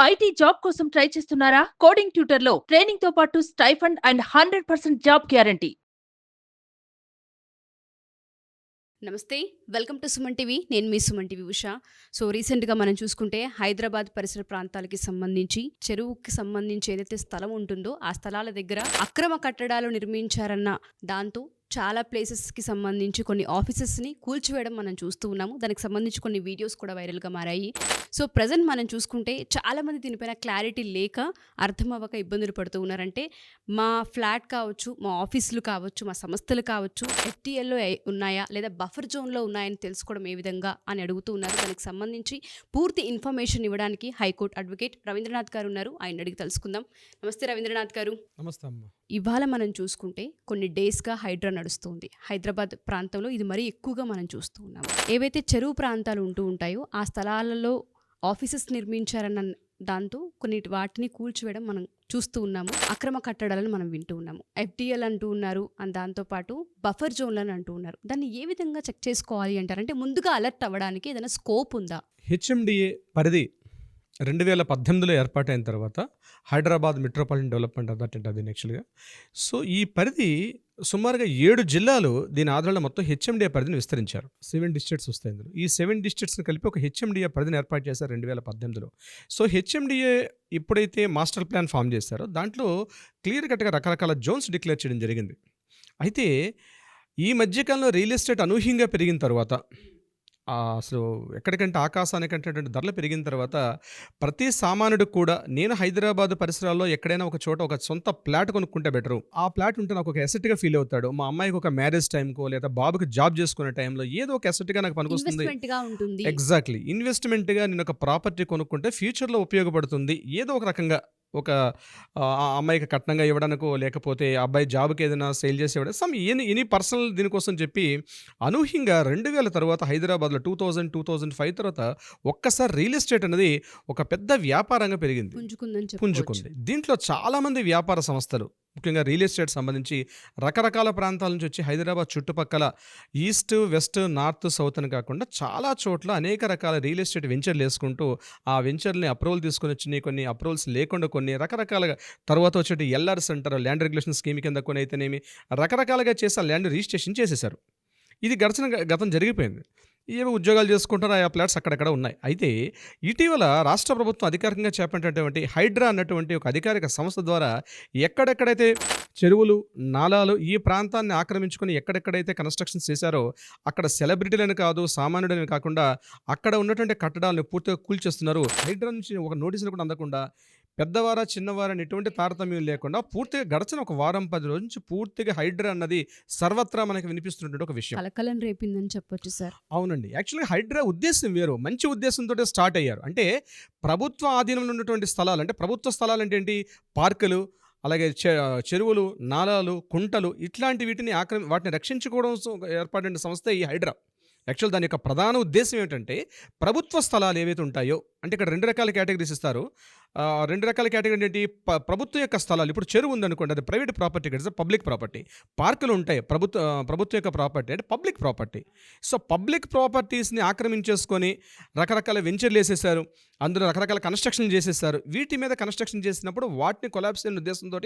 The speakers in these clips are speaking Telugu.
ఐటీ జాబ్ కోసం ట్రై చేస్తున్నారా? కోడింగ్ ట్యూటర్లో ట్రైనింగ్ తో పాటు స్టైఫండ్ అండ్ 100% జాబ్ గ్యారంటీ. నమస్తే, వెల్కమ్ టు సుమన్ టీవీ. నేను మీ సుమన్ టీవీ ఉషా. రీసెంట్గా మనం చూసుకుంటే హైదరాబాద్ పరిసర ప్రాంతాలకి సంబంధించి చెరువుకి సంబంధించి ఏదైతే స్థలం ఉంటుందో ఆ స్థలాల దగ్గర అక్రమ కట్టడాలు నిర్మించారన్న దాంతో చాలా ప్లేసెస్కి సంబంధించి కొన్ని ఆఫీసెస్ని కూల్చివేయడం మనం చూస్తూ ఉన్నాము. దానికి సంబంధించి కొన్ని వీడియోస్ కూడా వైరల్గా మారాయి. ప్రజెంట్ మనం చూసుకుంటే చాలామంది దీనిపైన క్లారిటీ లేక అర్థం అవ్వక ఇబ్బందులు పడుతూ ఉన్నారంటే మా ఫ్లాట్ కావచ్చు, మా ఆఫీసులు కావచ్చు, మా సంస్థలు కావచ్చు ఎఫ్టీఎల్లో ఉన్నాయా లేదా బఫర్ జోన్లో ఉన్నాయని తెలుసుకోవడం ఏ విధంగా అని అడుగుతూ ఉన్నారు. దానికి సంబంధించి పూర్తి ఇన్ఫర్మేషన్ ఇవ్వడానికి హైకోర్టు అడ్వకేట్ రవీంద్రనాథ్ గారు ఉన్నారు. ఆయన అడిగి తెలుసుకుందాం. నమస్తే రవీంద్రనాథ్ గారు. నమస్తే అమ్మ. ఇవాళ మనం చూసుకుంటే కొన్ని డేస్గా హైడ్రా నడుస్తుంది. హైదరాబాద్ ప్రాంతంలో ఇది మరీ ఎక్కువగా మనం చూస్తూ ఉన్నాము. ఏవైతే చెరువు ప్రాంతాలు ఉంటూ ఉంటాయో ఆ స్థలాలలో ఆఫీసెస్ నిర్మించారన్న దాంతో కొన్ని వాటిని కూల్చివేయడం మనం చూస్తూ ఉన్నాము. అక్రమ కట్టడాలను మనం వింటూ ఉన్నాము. ఎఫ్టీఎల్ అంటూ ఉన్నారు, అండ్ దాంతోపాటు బఫర్ జోన్లను అంటూ ఉన్నారు. దాన్ని ఏ విధంగా చెక్ చేసుకోవాలి అంటారు? అంటే ముందుగా అలర్ట్ అవ్వడానికి ఏదైనా స్కోప్ ఉందా? హెచ్ఎండిఏ పరిధి 2018లో ఏర్పాటైన తర్వాత హైదరాబాద్ మెట్రోపాలిటన్ డెవలప్మెంట్ అథారిటీ అది యాక్చువల్గా. ఈ పరిధి సుమారుగా 7 జిల్లాలు దీని ఆధారంలో మొత్తం హెచ్ఎండిఏ పరిధిని విస్తరించారు. 7 డిస్ట్రిక్ట్స్ వస్తాయి ఇందులో. ఈ 7 డిస్ట్రిక్ట్స్ని కలిపి ఒక హెచ్ఎండిఏ పరిధిని ఏర్పాటు చేశారు 2018లో. హెచ్ఎండిఏ ఎప్పుడైతే మాస్టర్ ప్లాన్ ఫామ్ చేశారో దాంట్లో క్లియర్ కట్గా రకరకాల జోన్స్ డిక్లేర్ చేయడం జరిగింది. అయితే ఈ మధ్యకాలంలో రియల్ ఎస్టేట్ అనూహ్యంగా పెరిగిన తర్వాత అసలు ఎక్కడికంటే ఆకాశానికంటే ధరలు పెరిగిన తర్వాత ప్రతి సామాన్యుడు కూడా నేను హైదరాబాద్ పరిసరాల్లో ఎక్కడైనా ఒక చోట ఒక సొంత ప్లాట్ కొనుక్కుంటే బెటరు, ఆ ప్లాట్ ఉంటే నాకు ఒక ఎసెట్గా ఫీల్ అవుతాడు, మా అమ్మాయికి ఒక మ్యారేజ్ టైంకో లేదా బాబుకి జాబ్ చేసుకునే టైంలో ఏదో ఒక ఎసెట్గా నాకు పనికొస్తుంది. ఎగ్జాక్ట్లీ, ఇన్వెస్ట్మెంట్గా నేను ఒక ప్రాపర్టీ కొనుక్కుంటే ఫ్యూచర్లో ఉపయోగపడుతుంది, ఏదో ఒక రకంగా ఒక అమ్మాయికి కట్నంగా ఇవ్వడానికో లేకపోతే అబ్బాయి జాబ్కి ఏదైనా సేల్ చేసి ఇవ్వడం ఎనీ పర్సనల్ దీనికోసం చెప్పి అనూహ్యంగా 2000 తర్వాత హైదరాబాద్లో 2005 తర్వాత ఒక్కసారి రియల్ ఎస్టేట్ అనేది ఒక పెద్ద వ్యాపారంగా పెరిగింది, పుంజుకుంది. దీంట్లో చాలామంది వ్యాపార సంస్థలు ముఖ్యంగా రియల్ ఎస్టేట్ సంబంధించి రకరకాల ప్రాంతాల నుంచి వచ్చి హైదరాబాద్ చుట్టుపక్కల ఈస్ట్, వెస్ట్, నార్త్, సౌత్ అని కాకుండా చాలా చోట్ల అనేక రకాల రియల్ ఎస్టేట్ వెంచర్లు వేసుకుంటూ ఆ వెంచర్ని అప్రూవల్ తీసుకొని వచ్చినాయి, కొన్ని అప్రూవల్స్ లేకుండా కొన్ని రకరకాలుగా తర్వాత వచ్చేటి LR centre land regulation scheme కింద కొన్ని అయితేనేమి రకరకాలుగా చేసి ఆ ల్యాండ్ రిజిస్ట్రేషన్ చేసేశారు. ఇది గతం జరిగిపోయింది. ఏవో ఉద్యోగాలు చేసుకుంటారో ఆ ఫ్లాట్స్ అక్కడక్కడ ఉన్నాయి. అయితే ఇటీవల రాష్ట్ర ప్రభుత్వం అధికారికంగా చేపట్టినటువంటి హైడ్రా అన్నటువంటి ఒక అధికారిక సంస్థ ద్వారా ఎక్కడెక్కడైతే చెరువులు, నాలాలు ఈ ప్రాంతాన్ని ఆక్రమించుకొని ఎక్కడెక్కడైతే కన్స్ట్రక్షన్స్ చేశారో అక్కడ సెలబ్రిటీలని కాదు, సామాన్యులని కాకుండా అక్కడ ఉన్నటువంటి కట్టడాలను పూర్తిగా కూల్చేస్తున్నారు. హైడ్రా నుంచి ఒక నోటీసులు కూడా అందకుండా పెద్దవారా చిన్నవారని ఎటువంటి తారతమ్యం లేకుండా పూర్తిగా గడిచిన ఒక వారం 10 రోజుల నుంచి పూర్తిగా హైడ్రా అన్నది సర్వత్రా మనకి వినిపిస్తున్నటువంటి ఒక విషయం. కలకలం రేపిందని చెప్పొచ్చు సార్. అవునండి, యాక్చువల్గా హైడ్రా ఉద్దేశం వేరు, మంచి ఉద్దేశంతో స్టార్ట్ అయ్యారు. అంటే ప్రభుత్వ ఆధీనంలో ఉన్నటువంటి స్థలాలు, అంటే ప్రభుత్వ స్థలాలు అంటే ఏంటి, పార్కులు, అలాగే చెరువులు, నాలాలు, కుంటలు ఇట్లాంటి వాటిని రక్షించుకోవడం ఏర్పడిన సంస్థ ఈ హైడ్రా. యాక్చువల్ దాని యొక్క ప్రధాన ఉద్దేశం ఏమిటంటే ప్రభుత్వ స్థలాలు ఏవైతే ఉంటాయో, అంటే ఇక్కడ 2 రకాల కేటగిరీస్ ఇస్తారు. 2 రకాల కేటగిరీ ఏంటి, ప్రభుత్వం యొక్క స్థలాలు. ఇప్పుడు చెరువు ఉందనుకోండి, అది private property, it's public property. పార్కులు ఉంటాయి, ప్రభుత్వం యొక్క ప్రాపర్టీ అంటే పబ్లిక్ ప్రాపర్టీ. పబ్లిక్ ప్రాపర్టీస్ని ఆక్రమించేసుకొని రకరకాల వెంచర్లు వేసేసారు, అందులో రకరకాల కన్స్ట్రక్షన్ చేసేసారు. వీటి మీద కన్స్ట్రక్షన్ చేసినప్పుడు వాటిని కొలాప్స్ అయిన ఉద్దేశంతో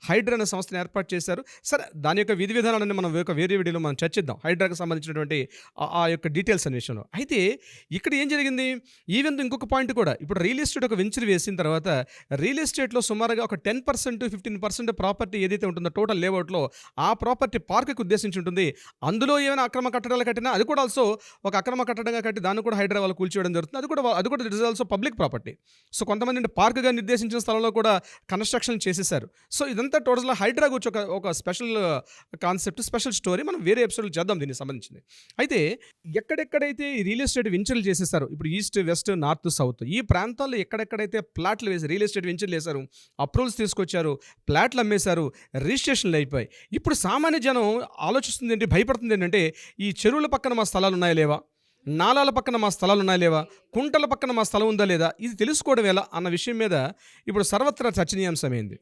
హైడ్రా అనే సంస్థను ఏర్పాటు చేశారు. సరే, దాని యొక్క విధి విధానాన్ని మనం వేరే వీడియోలో మనం చర్చిద్దాం, హైడ్రాకి సంబంధించినటువంటి ఆ యొక్క డీటెయిల్స్ అనే విషయంలో. అయితే ఇక్కడ ఏం జరిగింది, ఈవెన్ ఇంకొక పాయింట్ కూడా, ఇప్పుడు రియల్ ఎస్టేట్ ఒక వెంచర్ వేసిన తర్వాత రియల్ ఎస్టేట్లో సుమారుగా ఒక 10% 15% ప్రాపర్టీ ఏదైతే ఉంటుందో టోటల్ లేఅవుట్లో ఆ ప్రాపర్టీ పార్కుకి ఉద్దేశించి ఉంటుంది. అందులో ఏమైనా అక్రమ కట్టడాలు కట్టినా అది కూడా ఆల్సో ఒక అక్రమ కట్టడంగా కట్టి దాన్ని కూడా హైడ్రా వాళ్ళు కూల్చేయడం జరుగుతుంది. అది కూడా it is also public property. కొంతమంది పార్కుగా నిర్దేశించిన స్థలంలో కూడా కన్స్ట్రక్షన్ చేసేసారు. ఇదంతా టోటల్గా హైడ్రా గురించి ఒక స్పెషల్ కాన్సెప్ట్, స్పెషల్ స్టోరీ మనం వేరే ఎపిసోడ్లో చేద్దాం దీనికి సంబంధించింది. అయితే ఎక్కడెక్కడైతే ఈ రియల్ ఎస్టేట్ వెంచర్లు చేసేసారు, ఇప్పుడు ఈస్ట్, వెస్ట్, నార్త్, సౌత్ ఈ ప్రాంతాల్లో ఎక్కడెక్కడైతే ప్లాట్లు వేసి రియల్ ఎస్టేట్ వెంచర్లు వేశారు, అప్రూవల్స్ తీసుకొచ్చారు, ప్లాట్లు అమ్మేశారు, రిజిస్ట్రేషన్లు అయిపోయి ఇప్పుడు సామాన్య జనం ఆలోచిస్తుంది ఏంటి, భయపడుతుంది ఏంటంటే ఈ చెరువుల పక్కన మా స్థలాలు ఉన్నాయా లేవా, నాలాల పక్కన మా స్థలాలు ఉన్నాయా లేవా, కుంటల పక్కన మా స్థలం ఉందా లేదా, ఇది తెలుసుకోవడం ఎలా అన్న విషయం మీద ఇప్పుడు సర్వత్రా చర్చనీయాంశమైంది.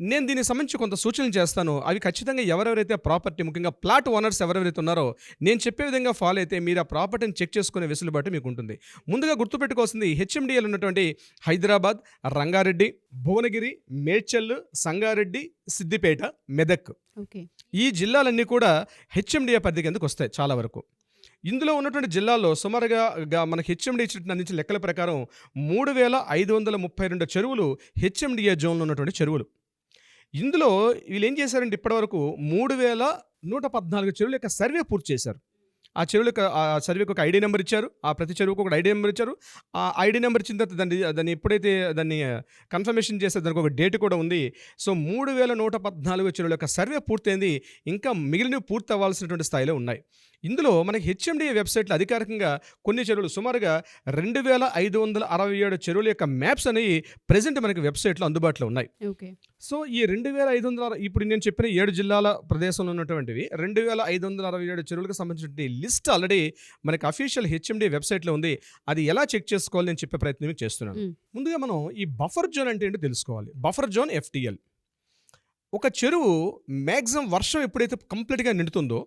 నేను దీనికి సంబంధించి కొంత సూచనలు చేస్తాను. అవి ఖచ్చితంగా ఎవరెవరైతే ప్రాపర్టీ ముఖ్యంగా ప్లాట్ ఓనర్స్ ఎవరెవరైతే ఉన్నారో నేను చెప్పే విధంగా ఫాలో అయితే మీరు ఆ ప్రాపర్టీని చెక్ చేసుకునే వెసులుబాటు మీకు ఉంటుంది. ముందుగా గుర్తుపెట్టుకోవాల్సింది హెచ్ఎండిఏలో ఉన్నటువంటి హైదరాబాద్, రంగారెడ్డి, భువనగిరి, మేడ్చల్, సంగారెడ్డి, సిద్దిపేట, మెదక్ ఓకే. ఈ జిల్లాలన్నీ కూడా హెచ్ఎండిఏ పరిధి కిందకు వస్తాయి చాలా వరకు. ఇందులో ఉన్నటువంటి జిల్లాల్లో సుమారుగా మనకి హెచ్ఎండి అందించిన లెక్కల ప్రకారం 3532 చెరువులు హెచ్ఎండిఏ జోన్లో ఉన్నటువంటి చెరువులు. ఇందులో వీళ్ళు ఏం చేశారంటే ఇప్పటివరకు 3114 చెరువుల యొక్క సర్వే పూర్తి చేశారు. ఆ చెరువులకు ఆ సర్వేకి ఒక ఐడి నెంబర్ ఇచ్చారు. ఆ ప్రతి చెరువుకు ఒక ఐడి నెంబర్ ఇచ్చారు. ఆ ఐడి నెంబర్ ఇచ్చిన తర్వాత దాన్ని ఎప్పుడైతే దాన్ని కన్ఫర్మేషన్ చేస్తే దానికి ఒక డేట్ కూడా ఉంది. సో 3114 చెరువుల యొక్క సర్వే పూర్తయింది. ఇంకా మిగిలినవి పూర్తి అవ్వాల్సినటువంటి స్థాయిలో ఉన్నాయి. ఇందులో మనకి హెచ్ఎండిఏ వెబ్సైట్లో అధికారికంగా కొన్ని చెరువులు సుమారుగా 2567 చెరువుల యొక్క మ్యాప్స్ అనేవి ప్రజెంట్ మనకి వెబ్సైట్లో అందుబాటులో ఉన్నాయి. ఓకే. సో ఈ 2500 ఇప్పుడు నేను చెప్పిన 7 జిల్లాల ప్రదేశంలో ఉన్నటువంటివి 2567 చెరువులకు సంబంధించిన లిస్ట్ ఆల్రెడీ మనకి అఫీషియల్ హెచ్ఎండిఏ వెబ్సైట్లో ఉంది. అది ఎలా చెక్ చేసుకోవాలి నేను చెప్పే ప్రయత్నం చేస్తున్నాను. ముందుగా మనం ఈ బఫర్ జోన్ అంటే ఏంటో తెలుసుకోవాలి. Buffer zone FTL. ఒక చెరువు మ్యాక్సిమం వర్షం ఎప్పుడైతే కంప్లీట్గా నిండుతుందో,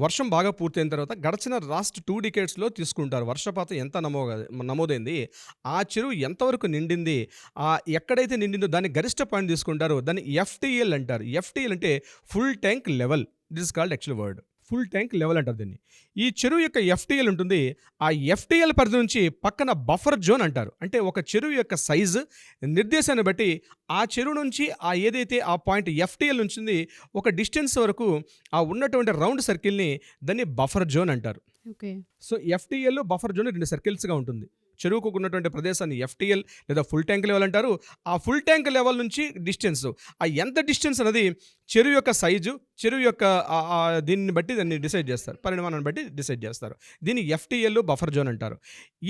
వర్షం బాగా పూర్తయిన తర్వాత గడిచిన లాస్ట్ 2 డికేడ్స్లో తీసుకుంటారు. వర్షపాతం ఎంత నమోదైంది, ఆ చెరువు ఎంతవరకు నిండింది, ఎక్కడైతే నిండిందో దాన్ని గరిష్ట పాయింట్ తీసుకుంటారు. దాన్ని ఎఫ్టిఎల్ అంటారు. ఎఫ్టిఎల్ అంటే full tank level. This is called actual word. Full tank level అంటారు దీన్ని. ఈ చెరువు యొక్క ఎఫ్టిఎల్ ఉంటుంది. ఆ ఎఫ్టిఎల్ పరిధి నుంచి పక్కన బఫర్ జోన్ అంటారు. అంటే ఒక చెరువు యొక్క సైజు నిర్దేశాన్ని బట్టి ఆ చెరువు నుంచి ఏదైతే ఆ పాయింట్ ఎఫ్టిఎల్ నుంచి ఒక డిస్టెన్స్ వరకు ఆ ఉన్నటువంటి రౌండ్ సర్కిల్ని దాన్ని బఫర్ జోన్ అంటారు. Okay. So FTL buffer zone 2 సర్కిల్స్గా ఉంటుంది. చెరువుకు ఉన్నటువంటి ప్రదేశాన్ని ఎఫ్టిఎల్ లేదా ఫుల్ ట్యాంక్ లెవెల్ అంటారు. ఆ ఫుల్ ట్యాంక్ లెవెల్ నుంచి డిస్టెన్స్, ఆ ఎంత డిస్టెన్స్ అనేది చెరువు యొక్క సైజు, చెరువు యొక్క దీన్ని బట్టి దాన్ని డిసైడ్ చేస్తారు, పరిమాణాన్ని బట్టి డిసైడ్ చేస్తారు. దీన్ని ఎఫ్టిఎల్ బఫర్ జోన్ అంటారు.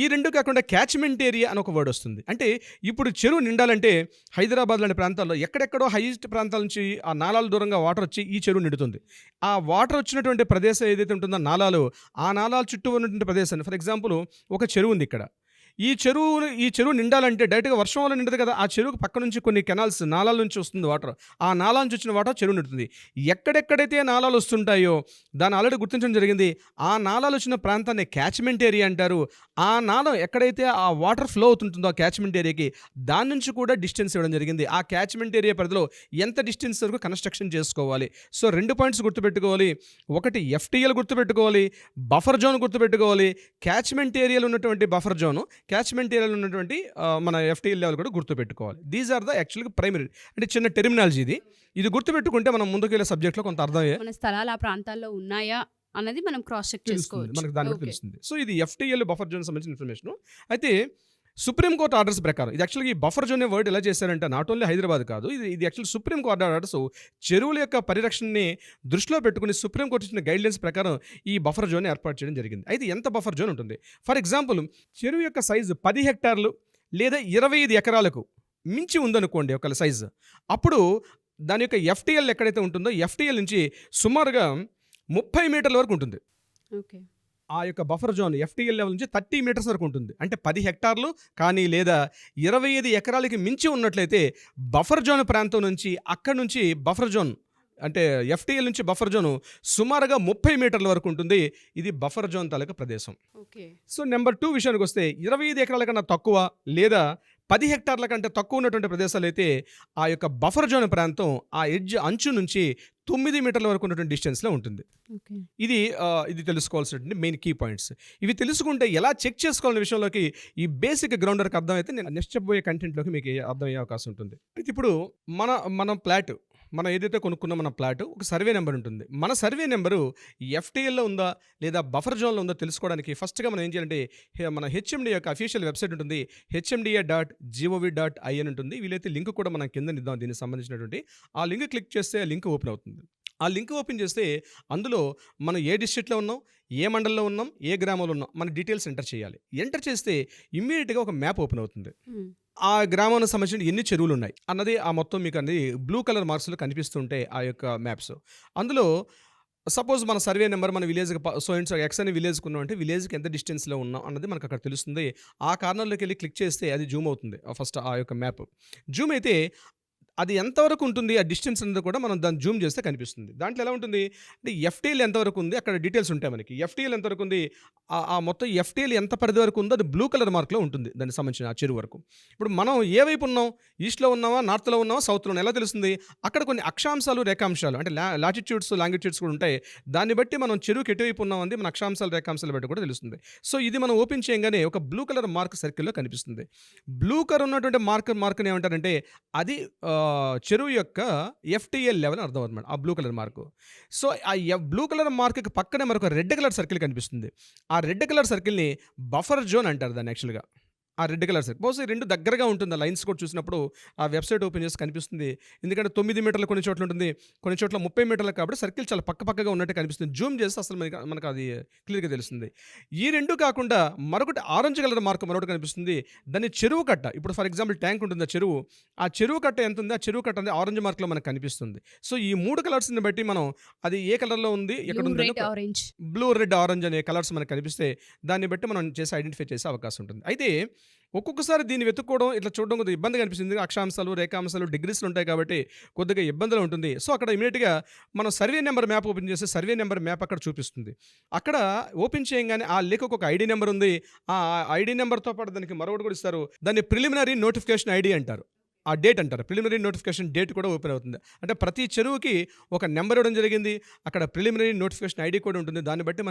ఈ రెండు కాకుండా క్యాచ్మెంట్ ఏరియా అని ఒక వర్డ్ వస్తుంది. అంటే ఇప్పుడు చెరువు నిండాలంటే హైదరాబాద్ లాంటి ప్రాంతాల్లో ఎక్కడెక్కడో హైయెస్ట్ ప్రాంతాల నుంచి ఆ నాలాలు దూరంగా వాటర్ వచ్చి ఈ చెరువు నిండుతుంది. ఆ వాటర్ వచ్చినటువంటి ప్రదేశం ఏదైతే ఉంటుందో నాలాలు, ఆ నాలాలు చుట్టూ ఉన్నటువంటి ప్రదేశాన్ని, ఫర్ ఎగ్జాంపుల్ ఒక చెరువు ఉంది ఇక్కడ. ఈ చెరువు నిండాలంటే డైరెక్ట్గా వర్షం వల్ల నిండదు కదా. ఆ చెరువుకు పక్క నుంచి కొన్ని కెనాల్స్, నాలాల నుంచి వస్తుంది వాటర్. ఆ నాలా నుంచి వచ్చిన వాటర్ చెరువు నిండుతుంది. ఎక్కడెక్కడైతే నాలాలు వస్తుంటాయో దాన్ని ఆల్రెడీ గుర్తించడం జరిగింది. ఆ నాలాలు వచ్చిన ప్రాంతాన్ని క్యాచ్మెంట్ ఏరియా అంటారు. ఆ నాల ఎక్కడైతే ఆ వాటర్ ఫ్లో అవుతుంటుందో ఆ క్యాచ్మెంట్ ఏరియాకి, దాని నుంచి కూడా డిస్టెన్స్ ఇవ్వడం జరిగింది. ఆ క్యాచ్మెంట్ ఏరియా పరిధిలో ఎంత డిస్టెన్స్ వరకు కన్స్ట్రక్షన్ చేసుకోవాలి. సో 2 పాయింట్స్ గుర్తుపెట్టుకోవాలి. ఒకటి ఎఫ్టిఎల్ గుర్తుపెట్టుకోవాలి, బఫర్ జోన్ గుర్తుపెట్టుకోవాలి. క్యాచ్మెంట్ ఏరియాలో ఉన్నటువంటి బఫర్ జోను, క్యాచ్మెంట్ ఏరియాలో ఉన్నటువంటి మన ఎఫ్టిఎల్ లెవెల్ కూడా గుర్తుపెట్టుకోవాలి. దీస్ ఆర్ ద యాక్చువల్గా ప్రైమరీ, అంటే చిన్న టెర్మినాలజీ ఇది గుర్తుపెట్టుకుంటే మనం ముందుకెళ్ళే సబ్జెక్ట్లో కొంత అర్థమయ్యే మన స్థలాలు ఆ ప్రాంతాల్లో ఉన్నాయా అన్నది మనం క్రాస్ చెక్ చేసుకోవచ్చు. మనకు దాని కూడా తెలుస్తుంది. సో ఇది ఎఫ్టిఎల్ బఫర్ జోన్ సంబంధించిన ఇన్ఫర్మేషన్. అయితే సుప్రీంకోర్టు ఆర్డర్స్ ప్రకారం ఇది యాక్చువల్గా ఈ బఫర్ జోన్ వర్డ్ ఎలా చేశారంటే నాట్ ఓన్లీ హైదరాబాద్ కాదు, ఇది యాక్చువల్ సుప్రీంకోర్టు ఆర్డర్స్ చెరువుల యొక్క పరిరక్షణని దృష్టిలో పెట్టుకుని సుప్రీంకోర్టు ఇచ్చిన గైడ్లైన్స్ ప్రకారం ఈ బఫర్ జోన్ ఏర్పాటు చేయడం జరిగింది. అయితే ఎంత బఫర్ జోన్ ఉంటుంది? ఫర్ ఎగ్జాంపుల్ చెరువు యొక్క సైజు 10 హెక్టార్లు లేదా 25 ఎకరాలకు మించి ఉందనుకోండి ఒకళ్ళ సైజు, అప్పుడు దాని యొక్క ఎఫ్టిఎల్ ఎక్కడైతే ఉంటుందో ఎఫ్టిఎల్ నుంచి సుమారుగా 30 మీటర్ల వరకు ఉంటుంది. ఓకే. ఆ యొక్క బఫర్ జోన్ ఎఫ్టిఎల్ లెవెల్ నుంచి 30 మీటర్స్ వరకు ఉంటుంది. అంటే 10 హెక్టార్లు కానీ లేదా 25 ఎకరాలకి మించి ఉన్నట్లయితే బఫర్ జోన్ ప్రాంతం నుంచి, అక్కడి నుంచి బఫర్ జోన్ అంటే ఎఫ్టిఎల్ నుంచి బఫర్ జోన్ సుమారుగా 30 మీటర్ల వరకు ఉంటుంది. ఇది బఫర్ జోన్ తాలూకా ప్రదేశం. ఓకే. సో నెంబర్ 2 విషయానికి వస్తే 25 ఎకరాల కన్నా తక్కువ లేదా 10 హెక్టార్ల కంటే తక్కువ ఉన్నటువంటి ప్రదేశాలు అయితే ఆ యొక్క బఫర్ జోన్ ప్రాంతం ఆ ఎడ్జ్ అంచు నుంచి 9 మీటర్ల వరకు ఉన్నటువంటి డిస్టెన్స్లో ఉంటుంది. ఇది తెలుసుకోవాల్సినటువంటి మెయిన్ కీ పాయింట్స్. ఇవి తెలుసుకుంటే ఎలా చెక్ చేసుకోవాలనే విషయంలోకి ఈ బేసిక్ గ్రౌండర్కి అర్థమైతే నేను నెక్స్ట్ చెప్పబోయే కంటెంట్లోకి మీకు అర్థమయ్యే అవకాశం ఉంటుంది. అయితే ఇప్పుడు మన ఫ్లాట్, మనం ఏదైతే కొనుక్కున్న మన ఫ్లాట్ ఒక సర్వే నెంబర్ ఉంటుంది. మన సర్వే నెంబరు ఎఫ్టిఎల్లో ఉందా లేదా బఫర్ జోన్లో ఉందో తెలుసుకోవడానికి ఫస్ట్గా మనం ఏం చేయాలంటే మన హెచ్ఎండి యొక్క అఫీషియల్ వెబ్సైట్ ఉంటుంది, hmda.gov.in ఉంటుంది. వీలైతే లింక్ కూడా మనం కింద ఇద్దాం దీనికి సంబంధించినటువంటి. ఆ లింక్ క్లిక్ చేస్తే ఆ లింక్ ఓపెన్ అవుతుంది. ఆ లింక్ ఓపెన్ చేస్తే అందులో మనం ఏ డిస్ట్రిక్ట్లో ఉన్నాం, ఏ మండలంలో ఉన్నాం, ఏ గ్రామంలో ఉన్నాం, మన డీటెయిల్స్ ఎంటర్ చేయాలి. ఎంటర్ చేస్తే ఇమ్మీడియట్గా ఒక మ్యాప్ ఓపెన్ అవుతుంది. ఆ గ్రామానికి సంబంధించిన ఎన్ని చెరువులు ఉన్నాయి అన్నది ఆ మొత్తం మీకు అనేది బ్లూ కలర్ మార్క్స్లో కనిపిస్తుంటాయి ఆ యొక్క మ్యాప్స్. అందులో సపోజ్ మన సర్వే నెంబర్ మన విలేజ్కి ఎక్స్ అని విలేజ్కి ఉన్నాం అంటే విలేజ్కి ఎంత డిస్టెన్స్లో ఉన్నాం అన్నది మనకు అక్కడ తెలుస్తుంది. ఆ కార్నర్లోకి వెళ్ళి క్లిక్ చేస్తే అది జూమ్ అవుతుంది. ఫస్ట్ ఆ యొక్క మ్యాప్ జూమ్ అయితే అది ఎంతవరకు ఉంటుంది ఆ డిస్టెన్స్ అనేది కూడా మనం దాన్ని జూమ్ చేస్తే కనిపిస్తుంది. దాంట్లో ఎలా ఉంటుంది అంటే ఎఫ్టీఎల్ ఎంతవరకు ఉంది అక్కడ డీటెయిల్స్ ఉంటాయి మనకి. ఎఫ్టీఎల్ ఎంతవరకు ఉంది ఆ మొత్తం ఎఫ్టీఎల్ ఎంత పరిధి వరకు ఉందో అది బ్లూ కలర్ మార్క్లో ఉంటుంది దానికి సంబంధించిన ఆ చెరువు వరకు. ఇప్పుడు మనం ఏ వైపు ఉన్నాం, ఈస్ట్లో ఉన్నామా, నార్త్లో ఉన్నామా, సౌత్లో ఉన్నాం ఎలా తెలుస్తుంది? అక్కడ కొన్ని అక్షాంశాలు రేఖాంశాలు అంటే లాటిట్యూడ్స్ లాంగిట్యూడ్స్ కూడా ఉంటాయి. దాన్ని బట్టి మనం చెరువుకి ఎటువైపు ఉన్నామంది మన అక్షాంశాలు రేఖాంశాలు బట్టి కూడా తెలుస్తుంది. సో ఇది మనం ఓపెన్ చేయగానే ఒక బ్లూ కలర్ మార్క్ సర్కిల్లో కనిపిస్తుంది. బ్లూ కలర్ ఉన్నటువంటి మార్క్ని ఏమంటారంటే అది చెరువు యొక్క ఎఫ్టీఎల్ లెవెల్ అర్థం అవుతుంది ఆ బ్లూ కలర్ మార్కు. సో ఆ బ్లూ కలర్ మార్క్కి పక్కనే మరొక రెడ్ కలర్ సర్కిల్ కనిపిస్తుంది. ఆ రెడ్ కలర్ సర్కిల్ని బఫర్ జోన్ అంటారు దాన్ని యాక్చువల్గా. ఆ రెడ్ కలర్ సర్కిల్ బహుశా రెండు దగ్గరగా ఉంటుంది. ఆ లైన్స్ కూడా చూసినప్పుడు ఆ వెబ్సైట్ ఓపెన్ చేసి కనిపిస్తుంది. ఎందుకంటే 9 మీటర్లు కొన్ని చోట్ల ఉంటుంది, కొన్ని చోట్ల 30 మీటర్లు కాబట్టి సర్కిల్ చాలా పక్కగా ఉన్నట్టు కనిపిస్తుంది. జూమ్ చేస్తే అసలు మనకు అది క్లియర్గా తెలుస్తుంది. ఈ రెండు కాకుండా మరొకటి ఆరెంజ్ కలర్ మార్క్ మరొకటి కనిపిస్తుంది. దాన్ని చెరువు కట్ట. ఇప్పుడు ఫర్ ఎగ్జాంపుల్ ట్యాంక్ ఉంటుంది ఆ చెరువు కట్ట ఎంత ఉంది, ఆ చెరువు కట్ట అనేది ఆరెంజ్ మార్క్లో మనకు కనిపిస్తుంది. సో ఈ 3 కలర్స్ని బట్టి మనం అది ఏ కలర్లో ఉంది, ఎక్కడ ఉంది, బ్లూ రెడ్ ఆరెంజ్ అనే కలర్స్ మనకు కనిపిస్తే దాన్ని బట్టి మనం చేసి ఐడెంటిఫై చేసే అవకాశం ఉంటుంది. అయితే ఒక్కొక్కసారి దీన్ని వెతుక్కోవడం ఇట్లా చూడడం కొద్దిగా ఇబ్బందిగా అనిపిస్తుంది. అక్షాంశాలు రేఖాంశాలు డిగ్రీస్లు ఉంటాయి కాబట్టి కొద్దిగా ఇబ్బందులు ఉంటుంది. సో అక్కడ ఇమీడియట్గా మనం సర్వే నెంబర్ మ్యాప్ ఓపెన్ చేస్తే సర్వే నెంబర్ మ్యాప్ అక్కడ చూపిస్తుంది. అక్కడ ఓపెన్ చేయగానే ఆ లేఖకు ఒక ఐడి నెంబర్ ఉంది. ఆ ఐడి నెంబర్తో పాటు దానికి మరొకటి కూడా ఇస్తారు. దాన్ని ప్రిలిమినరీ నోటిఫికేషన్ ఐడి అంటారు. ఆ డేట్ అంటారు. ప్రిలిమినరీ నోటిఫికేషన్ డేట్ కూడా ఓపెన్ అవుతుంది. అంటే ప్రతి చెరువుకి ఒక నెంబర్ ఇవ్వడం జరిగింది. అక్కడ ప్రిలిమినరీ నోటిఫికేషన్ ఐడి కూడా ఉంటుంది. దాన్ని బట్టి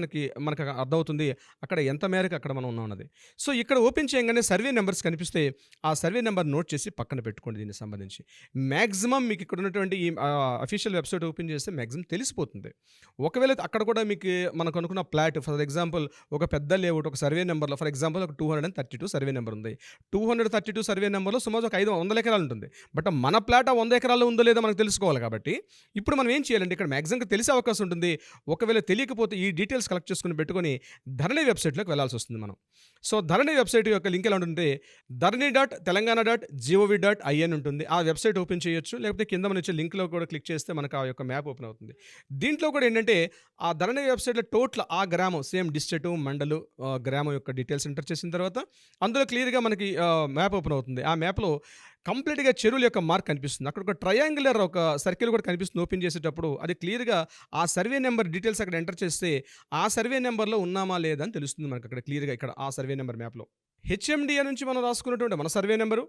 మనకు అర్థమవుతుంది అక్కడ ఎంత మేరకు అక్కడ మనం ఉన్నాం అన్నది. సో ఇక్కడ ఓపెన్ చేయగానే సర్వే నెంబర్స్ కనిపిస్తే ఆ సర్వే నెంబర్ నోట్ చేసి పక్కన పెట్టుకోండి. దీనికి సంబంధించి మ్యాక్సిమం మీకు ఇక్కడ ఉన్నటువంటి ఈ అఫీషియల్ వెబ్సైట్ ఓపెన్ చేస్తే మ్యాక్సిమం తెలిసిపోతుంది. ఒకవేళ అక్కడ కూడా మీకు మనకు అనుకున్న ప్లాట్ ఫర్ ఎగ్జాంపుల్ ఒక పెద్ద లేఅవుట్ ఒక సర్వే నెంబర్లో ఫర్ ఎగ్జాంపుల్ ఒక 232 సర్వే నెంబర్ ఉంది. 232 సర్వే నెంబర్లో సుమారు ఒక 500 ఎకరాలు ఉంటుంది. బట్ మన ప్లాట్ 100 ఎకరాల్లో ఉందో లేదో మనకు తెలుసుకోవాలి కాబట్టి ఇప్పుడు మనం ఏం చేయాలంటే ఇక్కడ మ్యాక్సిమంగా తెలిసే అవకాశం ఉంటుంది. ఒకవేళ తెలియకపోతే ఈ డీటెయిల్స్ కలెక్ట్ చేసుకుని పెట్టుకొని ధరణి వెబ్సైట్లోకి వెళ్ళాల్సి వస్తుంది మనం. సో ధరణి వెబ్సైట్ యొక్క లింక్ ఎలా ఉంటుంది, dharani.telangana.gov.in ఉంటుంది. ఆ వెబ్సైట్ ఓపెన్ చేయొచ్చు. లేకపోతే కింద మన వచ్చే లింక్లో కూడా క్లిక్ చేస్తే మనకు ఆ యొక్క మ్యాప్ ఓపెన్ అవుతుంది. దీంట్లో కూడా ఏంటంటే ఆ ధరణి వెబ్సైట్లో టోటల్ ఆ గ్రామం సేమ్ డిస్ట్రిక్ట్ మండలు గ్రామం యొక్క డీటెయిల్స్ ఎంటర్ చేసిన తర్వాత అందులో క్లియర్గా మనకి మ్యాప్ ఓపెన్ అవుతుంది. ఆ మ్యాప్లో కంప్లీట్గా చెరువుల యొక్క మార్క్ కనిపిస్తుంది. అక్కడ ఒక ట్రయాంగులర్ ఒక సర్కిల్ కూడా కనిపిస్తుంది. ఓపెన్ చేసేటప్పుడు అది క్లియర్గా ఆ సర్వే నెంబర్ డీటెయిల్స్ అక్కడ ఎంటర్ చేస్తే ఆ సర్వే నెంబర్లో ఉన్నామా లేదా అని తెలుస్తుంది మనకు అక్కడ క్లియర్గా ఇక్కడ ఆ సర్వే నెంబర్ మ్యాప్లో. హెచ్ఎండిఏ నుంచి మనం రాసుకున్నటువంటి మన సర్వే నెంబరు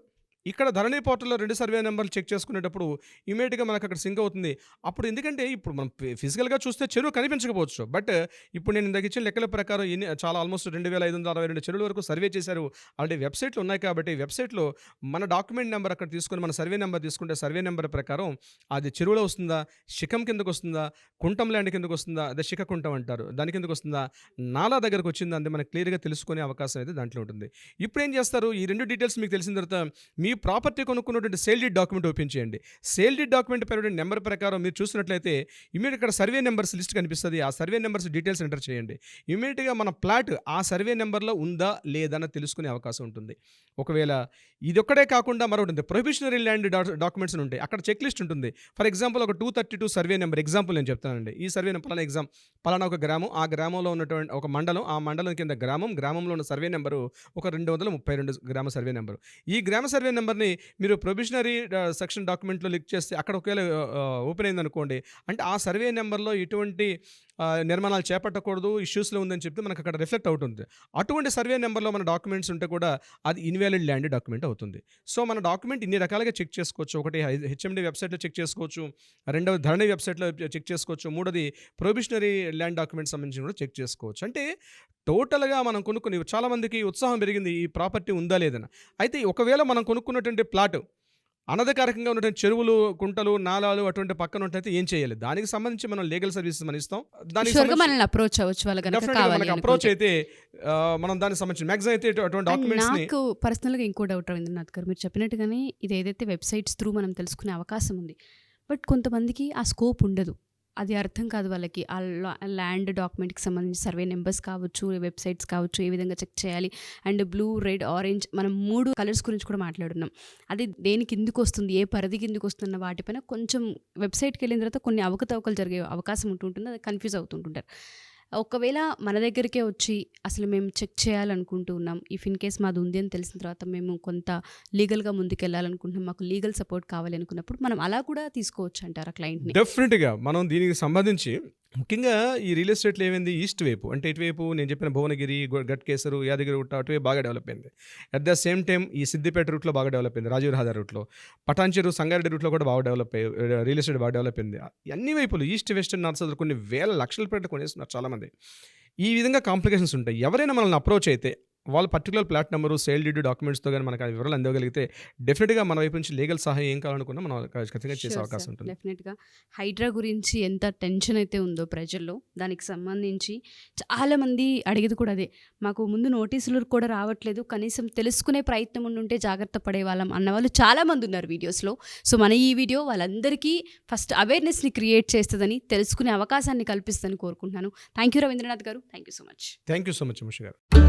ఇక్కడ ధరణి పోర్టల్లో 2 సర్వే నెంబర్లు చెక్ చేసుకునేటప్పుడు ఇమీడియట్గా మనకు అక్కడ సింక్ అవుతుంది. అప్పుడు ఎందుకంటే ఇప్పుడు మనం ఫిజికల్గా చూస్తే చెరువు కనిపించకపోవచ్చు. బట్ ఇప్పుడు నేను ఇందాక ఇచ్చిన లెక్కల ప్రకారం చాలా ఆల్మోస్ట్ 2562 చెరువుల వరకు సర్వే చేశారు. ఆల్రెడీ వెబ్సైట్లు ఉన్నాయి కాబట్టి వెబ్సైట్లో మన డాక్యుమెంట్ నెంబర్ అక్కడ తీసుకొని మన సర్వే నెంబర్ తీసుకుంటే సర్వే నెంబర్ ప్రకారం అది చెరువులో వస్తుందా, శిఖం కిందకు వస్తుందా, కుంటం ల్యాండ్ కిందకు వస్తుందా, అదే శిఖ కుంటం అంటారు దాని కిందకు వస్తుందా, నాలా దగ్గరకు వచ్చిందా అంటే మనకు క్లియర్గా తెలుసుకునే అవకాశం అయితే దాంట్లో ఉంటుంది. ఇప్పుడు ఏం చేస్తారు, ఈ 2 డీటెయిల్స్ మీకు తెలిసిన తర్వాత మీ ప్రాపర్టీ కొనుక్కున్నటువంటి సేల్ డీడ్ డాక్యుమెంట్ ఓపెన్ చేయండి. సేల్ డీడ్ డాక్యుమెంట్ పైన నెంబర్ ప్రకారం మీరు చూసినట్లయితే ఇమీడియట్ ఇక్కడ సర్వే నెంబర్స్ లిస్ట్ కనిపిస్తుంది. ఆ సర్వే నెంబర్స్ డీటెయిల్స్ ఎంటర్ చేయండి. ఇమీడియట్గా మన ప్లాట్ ఆ సర్వే నెంబర్లో ఉందా లేదా అని తెలుసుకునే అవకాశం ఉంటుంది. ఒకవేళ ఇది ఒక్కడే కాకుండా మరొకటి ఉంది, ప్రొహిబిషనరీ ల్యాండ్ డాక్యుమెంట్స్ ఉంటాయి. అక్కడ చెక్ లిస్ట్ ఉంటుంది. ఫర్ ఎగ్జాంపుల్ ఒక 232 సర్వే నెంబర్ ఎగ్జాంపుల్ నేను చెప్తానండి. ఈ సర్వే నెంబర్ పలానా ఒక గ్రామం, ఆ గ్రామంలో ఉన్నటువంటి ఒక మండలం, ఆ మండలం కింద గ్రామంలో ఉన్న సర్వే నెంబరు ఒక 232 గ్రామ సర్వే నెంబరు. ఈ గ్రామ సర్వే నెంబర్ని మీరు ప్రొవిజనరీ సెక్షన్ డాక్యుమెంట్లో లిక్ చేస్తే అక్కడ ఒకవేళ ఓపెన్ అయిందనుకోండి, అంటే ఆ సర్వే నెంబర్లో ఎటువంటి నిర్మాణాలు చేపట్టకూడదు, ఇష్యూస్లో ఉందని చెప్తే మనకు అక్కడ రిఫ్లెక్ట్ అవుతుంది. అటువంటి సర్వే నెంబర్లో మన డాక్యుమెంట్స్ ఉంటే కూడా అది ఇన్వాలిడ్ ల్యాండ్ డాక్యుమెంట్ అవుతుంది. సో మన డాక్యుమెంట్ ఇన్ని రకాలుగా చెక్ చేసుకోవచ్చు. ఒకటి హెచ్ఎండి వెబ్సైట్లో చెక్ చేసుకోవచ్చు, రెండవది ధరణి వెబ్సైట్లో చెక్ చేసుకోవచ్చు, మూడోది ప్రొహిబిషనరీ ల్యాండ్ డాక్యుమెంట్ సంబంధించి కూడా చెక్ చేసుకోవచ్చు. అంటే టోటల్గా మనం కొనుక్కుని చాలామందికి ఉత్సాహం పెరిగింది ఈ ప్రాపర్టీ ఉందా లేదని. అయితే ఒకవేళ మనం కొనుక్కున్నటువంటి ప్లాట్ అనధికారికంగా ఉన్నటువంటి చెరువులు, కుంటలు, నాలాలు అటువంటి పక్కన ఉంటే ఏం చేయాలి, దానికి సంబంధించి మనం లీగల్ సర్వీసెస్ మనం ఇస్తాం. దానికి అప్రోచ్ అవ్వచ్చు. అప్రోచ్ అయితే మనం దానికి సంబంధించి మ్యాక్సిమం అయితే అటువంటి డాక్యుమెంట్స్. నాకు పర్సనల్గా ఇంకో డౌట్ రవీంద్రనాథ్ గారు, మీరు చెప్పినట్టుగానే ఇది ఏదైతే వెబ్సైట్స్ త్రూ మనం తెలుసుకునే అవకాశం ఉంది, బట్ కొంతమందికి ఆ స్కోప్ ఉండదు, అది అర్థం కాదు వాళ్ళకి. ఆ ల్యాండ్ డాక్యుమెంట్కి సంబంధించి సర్వే నెంబర్స్ కావచ్చు, వెబ్సైట్స్ కావచ్చు, ఏ విధంగా చెక్ చేయాలి, అండ్ బ్లూ, రెడ్, ఆరెంజ్, మనం 3 కలర్స్ గురించి కూడా మాట్లాడున్నాం. అది దేనికి కిందికి వస్తుంది, ఏ పరిధి కిందికి వస్తున్న వాటిపైన కొంచెం వెబ్సైట్కి వెళ్ళిన తర్వాత కొన్ని అవకతవకలు జరిగే అవకాశం ఉంటుంటుంది, అది కన్ఫ్యూజ్ అవుతుంటుంటారు. ఒకవేళ మన దగ్గరికే వచ్చి అసలు మేము చెక్ చేయాలనుకుంటూ ఉన్నాం, ఇఫ్ ఇన్ కేస్ మాది ఉంది అని తెలిసిన తర్వాత మేము కొంత లీగల్గా ముందుకెళ్ళాలనుకుంటున్నాం, మాకు లీగల్ సపోర్ట్ కావాలి అనుకున్నప్పుడు మనం అలా కూడా తీసుకోవచ్చు అంటారా క్లయింట్ని? డెఫినెట్గా మనం దీనికి సంబంధించి ముఖ్యంగా ఈ రియల్ ఎస్టేట్లో ఏమైంది, ఈస్ట్ వైపు అంటే ఇటువైపు నేను చెప్పిన భువనగిరి, గట్కేసరు, యాదగిరి గుట్ట అటువైపు బాగా డెవలప్ అయింది. అట్ ద సేమ్ టైం ఈ సిద్దిపేట రూట్లో బాగా డెవలప్ అయింది, రాజీవ్ రహదారి రూట్లో, పటాన్చెరు, సంగారెడ్డి రూట్లో కూడా బాగా డెవలప్ అయ్యి రియల్ ఎస్టేట్ బాగా డెవలప్ అయింది. అన్ని వైపులు ఈస్ట్, వెస్ట్, నార్త్, సౌత్ కొన్ని వేల లక్షల పెట్టి కొనేస్తున్నారు చాలామంది. ఈ విధంగా కాంప్లికేషన్స్ ఉంటాయి. ఎవరైనా మనల్ని అప్రోచ్ అయితే వాళ్ళు particular plot number, sale deed డాక్యుమెంట్స్తో కానీ మనకు ఆ వివరాలు అందగలిగితే డెఫినెట్గా మన వైపు నుంచి లీగల్ సహాయం ఏం కావాలనుకున్నా మనం ఖచ్చితంగా చేసే అవకాశం ఉంటుంది. డెఫినెట్గా హైడ్రా గురించి ఎంత టెన్షన్ అయితే ఉందో ప్రజల్లో, దానికి సంబంధించి చాలామంది అడిగేది కూడా అదే, మాకు ముందు నోటీసులు కూడా రావట్లేదు, కనీసం తెలుసుకునే ప్రయత్నం ఉంటే జాగ్రత్త పడేవాళ్ళం అన్నవాళ్ళు చాలామంది ఉన్నారు వీడియోస్లో. సో మన ఈ వీడియో వాళ్ళందరికీ ఫస్ట్ అవేర్నెస్ని క్రియేట్ చేస్తుందని, తెలుసుకునే అవకాశాన్ని కల్పిస్తుందని కోరుకుంటున్నాను. Thank you Ravindranath garu, thank you so much. Thank you so much Mushi గారు.